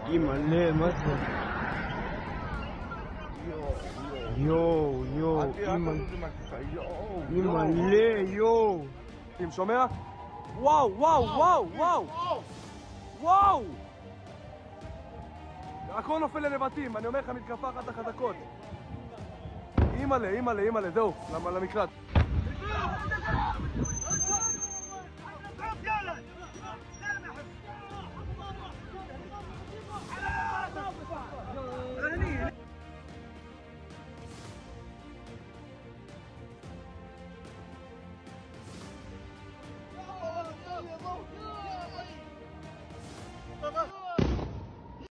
אימא'לה, מה זה? יואו, אימא'לה, יואו. אם שומע? וואו, וואו, וואו, וואו! וואו! הכל נופל לנבטים, אני אומר לך, מתקפה אחת החזקות. אימא'לה, זהו, למקלט.